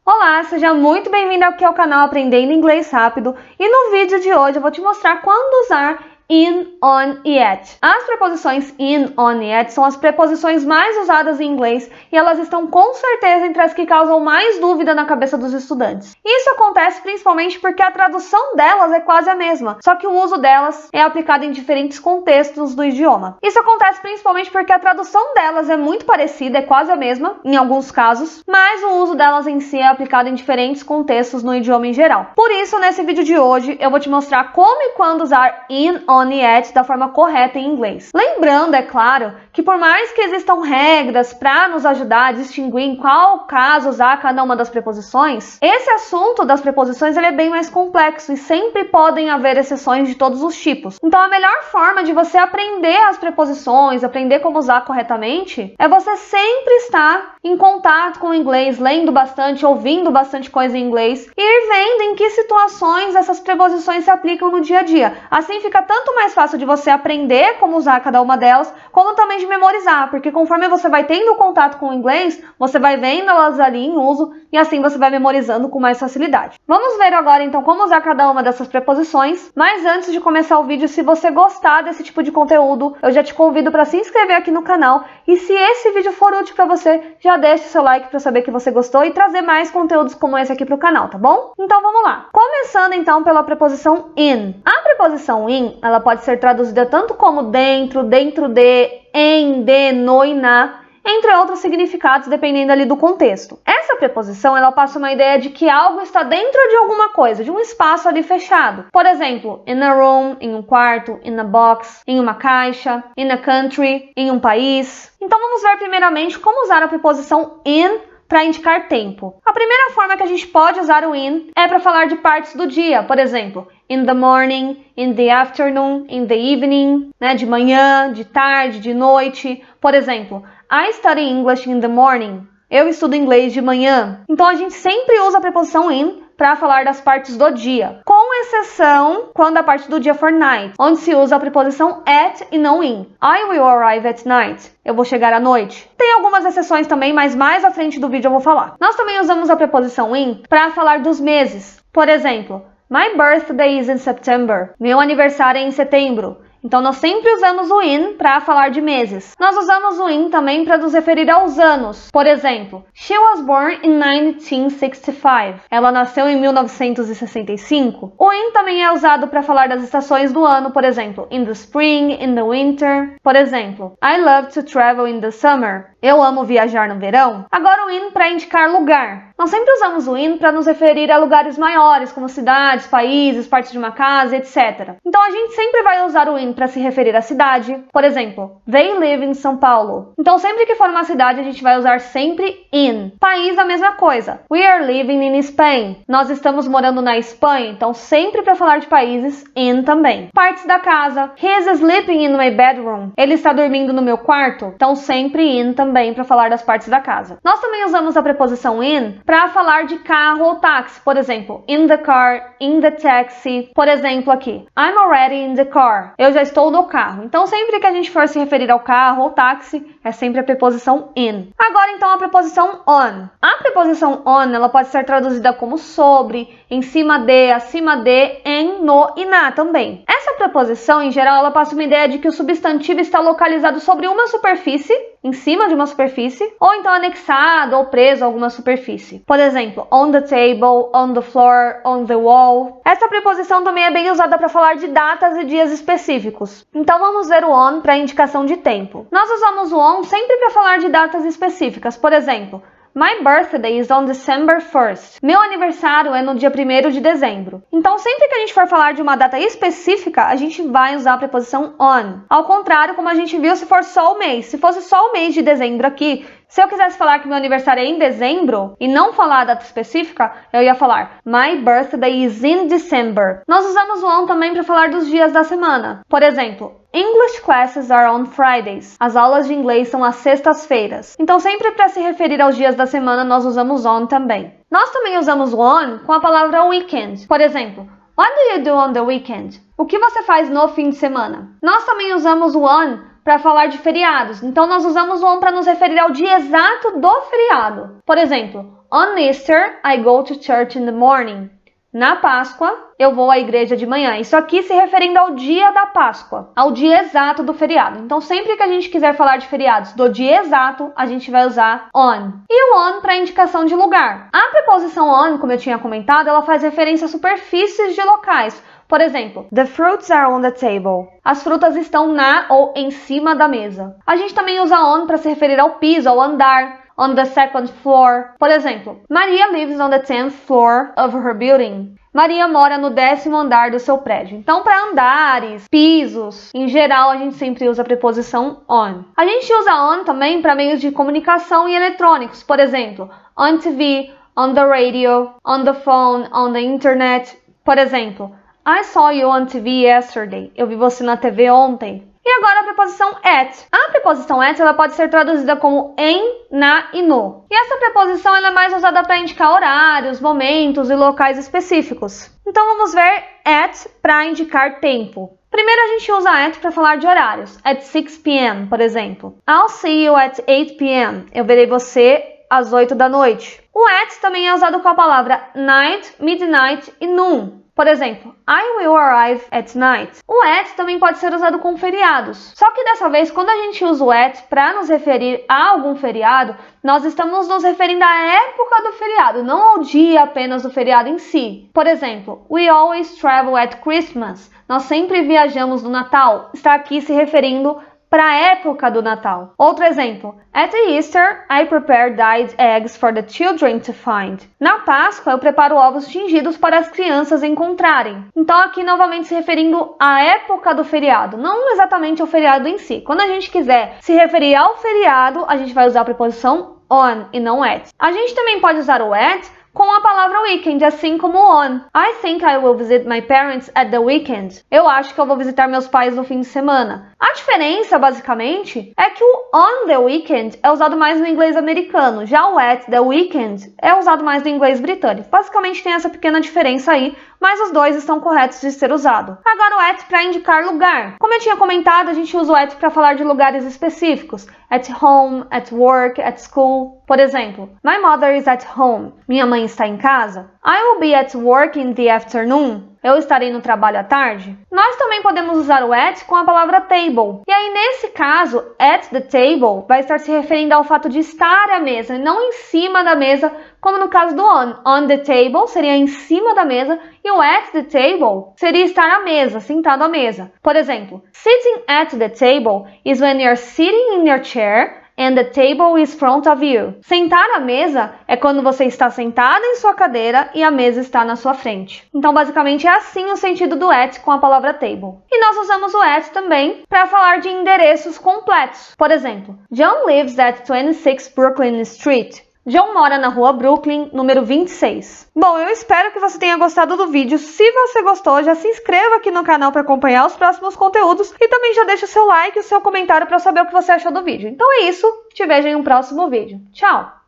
Olá, seja muito bem-vindo aqui ao canal Aprendendo Inglês Rápido e no vídeo de hoje eu vou te mostrar quando usar in, on e at. As preposições in, on e at são as preposições mais usadas em inglês e elas estão com certeza entre as que causam mais dúvida na cabeça dos estudantes. Isso acontece principalmente porque a tradução delas é quase a mesma, só que o uso delas é aplicado em diferentes contextos do idioma. Isso acontece principalmente porque a tradução delas é muito parecida, é quase a mesma em alguns casos, mas o uso delas em si é aplicado em diferentes contextos no idioma em geral. Por isso, nesse vídeo de hoje, eu vou te mostrar como e quando usar in, on e at da forma correta em inglês. Lembrando, é claro, que por mais que existam regras para nos ajudar a distinguir em qual caso usar cada uma das preposições, esse assunto das preposições ele é bem mais complexo e sempre podem haver exceções de todos os tipos. Então a melhor forma de você aprender as preposições, aprender como usar corretamente, é você sempre estar em contato com o inglês, lendo bastante, ouvindo bastante coisa em inglês e ir vendo em que situações essas preposições se aplicam no dia a dia. Assim fica tanto mais fácil de você aprender como usar cada uma delas, como também de memorizar, porque conforme você vai tendo contato com o inglês, você vai vendo elas ali em uso e assim você vai memorizando com mais facilidade. Vamos ver agora então como usar cada uma dessas preposições, mas antes de começar o vídeo, se você gostar desse tipo de conteúdo, eu já te convido para se inscrever aqui no canal e se esse vídeo for útil para você, já deixe seu like para saber que você gostou e trazer mais conteúdos como esse aqui para o canal, tá bom? Então vamos lá! Começando então pela preposição in. A preposição in, ela pode ser traduzida tanto como dentro, dentro de, em, de, no e na, entre outros significados dependendo ali do contexto. Essa preposição, ela passa uma ideia de que algo está dentro de alguma coisa, de um espaço ali fechado. Por exemplo, in a room, em um quarto, in a box, em uma caixa, in a country, em um país. Então vamos ver primeiramente como usar a preposição in para indicar tempo. A primeira forma que a gente pode usar o in é para falar de partes do dia, por exemplo, in the morning, in the afternoon, in the evening, né, de manhã, de tarde, de noite. Por exemplo, I study English in the morning. Eu estudo inglês de manhã. Então a gente sempre usa a preposição in para falar das partes do dia, com exceção quando a parte do dia for night, onde se usa a preposição at e não in. I will arrive at night. Eu vou chegar à noite. Tem algumas exceções também, mas mais à frente do vídeo eu vou falar. Nós também usamos a preposição in para falar dos meses. Por exemplo, my birthday is in September. Meu aniversário é em setembro. Então, nós sempre usamos o in para falar de meses. Nós usamos o in também para nos referir aos anos. Por exemplo, she was born in 1965. Ela nasceu em 1965. O in também é usado para falar das estações do ano, por exemplo, in the spring, in the winter. Por exemplo, I love to travel in the summer. Eu amo viajar no verão. Agora o in para indicar lugar. Nós sempre usamos o in para nos referir a lugares maiores, como cidades, países, partes de uma casa, etc. Então, a gente sempre vai usar o in para se referir à cidade. Por exemplo, they live in São Paulo. Então, sempre que for uma cidade, a gente vai usar sempre in. País, a mesma coisa. We are living in Spain. Nós estamos morando na Espanha. Então, sempre para falar de países, in também. Partes da casa. He is sleeping in my bedroom. Ele está dormindo no meu quarto. Então, sempre in também para falar das partes da casa. Nós também usamos a preposição in para falar de carro ou táxi. Por exemplo, in the car, in the taxi. Por exemplo, aqui, I'm already in the car. Eu já estou no carro. Então, sempre que a gente for se referir ao carro ou táxi, é sempre a preposição in. Agora, então, a preposição on. A preposição on, ela pode ser traduzida como sobre, em cima de, acima de, em, no e na também. Essa preposição, em geral, ela passa uma ideia de que o substantivo está localizado sobre uma superfície, em cima de uma superfície, ou então anexado ou preso a alguma superfície. Por exemplo, on the table, on the floor, on the wall. Essa preposição também é bem usada para falar de datas e dias específicos. Então vamos ver o on para indicação de tempo. Nós usamos o on sempre para falar de datas específicas. Por exemplo, my birthday is on December 1st. Meu aniversário é no dia 1º de dezembro. Então, sempre que a gente for falar de uma data específica, a gente vai usar a preposição on. Ao contrário, como a gente viu, se for só o mês. Se fosse só o mês de dezembro aqui, se eu quisesse falar que meu aniversário é em dezembro e não falar a data específica, eu ia falar my birthday is in December. Nós usamos o on também para falar dos dias da semana. Por exemplo, English classes are on Fridays. As aulas de inglês são às sextas-feiras. Então, sempre para se referir aos dias da semana, nós usamos on também. Nós também usamos o on com a palavra weekend. Por exemplo, what do you do on the weekend? O que você faz no fim de semana? Nós também usamos o on para falar de feriados. Então, nós usamos o on para nos referir ao dia exato do feriado. Por exemplo, on Easter, I go to church in the morning. Na Páscoa, eu vou à igreja de manhã. Isso aqui se referindo ao dia da Páscoa, ao dia exato do feriado. Então, sempre que a gente quiser falar de feriados do dia exato, a gente vai usar on. E o on para indicação de lugar. A preposição on, como eu tinha comentado, ela faz referência a superfícies de locais. Por exemplo, the fruits are on the table. As frutas estão na ou em cima da mesa. A gente também usa on para se referir ao piso, ao andar. On the second floor. Por exemplo, Maria lives on the 10th floor of her building. Maria mora no 10º andar do seu prédio. Então, para andares, pisos, em geral, a gente sempre usa a preposição on. A gente usa on também para meios de comunicação e eletrônicos. Por exemplo, on TV, on the radio, on the phone, on the internet. Por exemplo, I saw you on TV yesterday. Eu vi você na TV ontem. E agora a preposição at. A preposição at ela pode ser traduzida como em, na e no. E essa preposição ela é mais usada para indicar horários, momentos e locais específicos. Então vamos ver at para indicar tempo. Primeiro a gente usa at para falar de horários. At 6 p.m., por exemplo. I'll see you at 8 p.m. Eu verei você às 8 da noite. O at também é usado com a palavra night, midnight e noon. Por exemplo, I will arrive at night. O at também pode ser usado com feriados. Só que dessa vez, quando a gente usa o at para nos referir a algum feriado, nós estamos nos referindo à época do feriado, não ao dia apenas do feriado em si. Por exemplo, we always travel at Christmas. Nós sempre viajamos no Natal. Está aqui se referindo para a época do Natal. Outro exemplo. At Easter, I prepare dyed eggs for the children to find. Na Páscoa, eu preparo ovos tingidos para as crianças encontrarem. Então, aqui novamente se referindo à época do feriado, não exatamente ao feriado em si. Quando a gente quiser se referir ao feriado, a gente vai usar a preposição on e não at. A gente também pode usar o at com a palavra weekend, assim como on. I think I will visit my parents at the weekend. Eu acho que eu vou visitar meus pais no fim de semana. A diferença, basicamente, é que o on the weekend é usado mais no inglês americano, já o at the weekend é usado mais no inglês britânico. Basicamente tem essa pequena diferença aí, mas os dois estão corretos de ser usado. Agora o at para indicar lugar. Como eu tinha comentado, a gente usa o at para falar de lugares específicos. At home, at work, at school. Por exemplo, my mother is at home. Minha mãe está em casa. I will be at work in the afternoon. Eu estarei no trabalho à tarde. Nós também podemos usar o at com a palavra table. E aí, nesse caso, at the table vai estar se referindo ao fato de estar à mesa, e não em cima da mesa, como no caso do on. On the table seria em cima da mesa, e o at the table seria estar à mesa, sentado à mesa. Por exemplo, sitting at the table is when you're sitting in your chair and the table is front of you. Sentar à mesa é quando você está sentado em sua cadeira e a mesa está na sua frente. Então, basicamente, é assim o sentido do at com a palavra table. E nós usamos o at também para falar de endereços completos. Por exemplo, John lives at 26 Brooklyn Street. John mora na rua Brooklyn, número 26. Bom, eu espero que você tenha gostado do vídeo. Se você gostou, já se inscreva aqui no canal para acompanhar os próximos conteúdos e também já deixa o seu like e o seu comentário para saber o que você achou do vídeo. Então é isso, te vejo em um próximo vídeo. Tchau!